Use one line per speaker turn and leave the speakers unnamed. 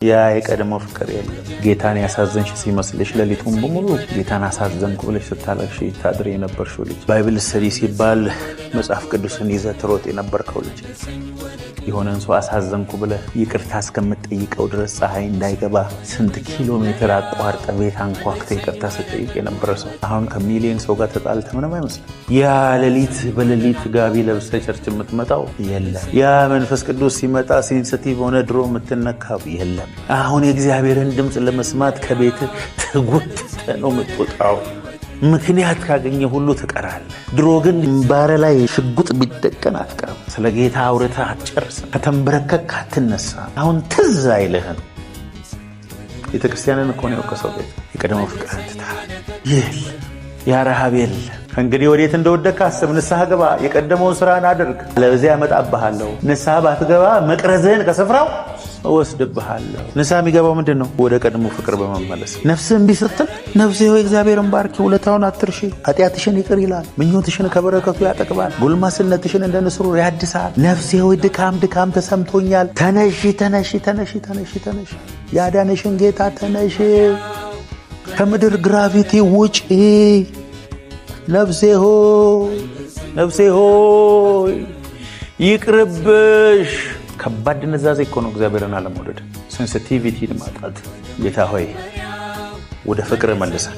ያ የቀደመው ፍቅር የለም። ጌታን ያሳዘንሽ ሲመስልሽ ለሊቱን በሙሉ ጌታን አሳዘንኩ ብለሽ ስታለቅሽ ታድር የነበርሽው ልጅ፣ ባይብል ስተዲ ሲባል መጽሐፍ ቅዱስን ይዘህ ትሮጥ የነበርከው ልጅ፣ የሆነን ሰው አሳዘንኩ ብለህ ይቅርታ እስከምትጠይቀው ድረስ ፀሐይ እንዳይገባ ስንት ኪሎ ሜትር አቋርጠ ቤት አንኳኩተህ ይቅርታ ስትጠይቅ የነበረ ሰው አሁን ከሚሊዮን ሰው ጋር ተጣልተህ ምንም አይመስልም። ያ ሌሊት በሌሊት ጋቢ ለብሰህ ቸርች የምትመጣው የለም። ያ መንፈስ ቅዱስ ሲመጣ ሴንሲቲቭ ሆነ ድሮ የምትነካው የለም። አሁን የእግዚአብሔርን ድምፅ ለመስማት ከቤት ተጎትተህ ነው የምትወጣው። ምክንያት ካገኘ ሁሉ ትቀራለህ። ድሮ ግን ባረ ላይ ሽጉጥ ቢደቀን አትቀርም። ስለ ጌታ አውርተህ አትጨርስም። ከተንበረከክ አትነሳ። አሁን ትዝ አይልህም። ቤተክርስቲያንን እኮ ነው የወቀሰው ጌታ። የቀደመው ፍቅር ትተሃል። ያ ረሃብ የለ። እንግዲህ ወዴት እንደወደቅህ አስብ። ንስሐ ግባ። የቀደመውን ስራን አድርግ። ለዚያ ያመጣብሃለሁ። ንስሐ ባትገባ መቅረዝህን ከስፍራው እወስድብሃለሁ። ንስሐ የሚገባው ምንድን ነው? ወደ ቀድሞ ፍቅር በመመለስ። ነፍስህ እምቢ ስትል ነፍሴ ሆይ እግዚአብሔርን ባርኪ፣ ውለታውን አትርሺ፣ ኃጢአትሽን ይቅር ይላል፣ ምኞትሽን ከበረከቱ ያጠቅባል፣ ጎልማስነትሽን እንደ ንስሩ ያድሳል። ነፍሴ ሆይ ድካም ድካም ተሰምቶኛል፣ ተነሺ ተነሺ ተነሺ ተነሺ ተነሺ፣ ያዳነሽን ጌታ ተነሺ፣ ከምድር ግራቪቲ ውጪ። ነፍሴ ሆይ ነፍሴ ሆይ ይቅርብሽ። ከባድ ድንዛዜ እኮ ነው እግዚአብሔርን አለመውደድ፣ ሴንሲቲቪቲን ማጣት። ጌታ ሆይ ወደ ፍቅር መልሰን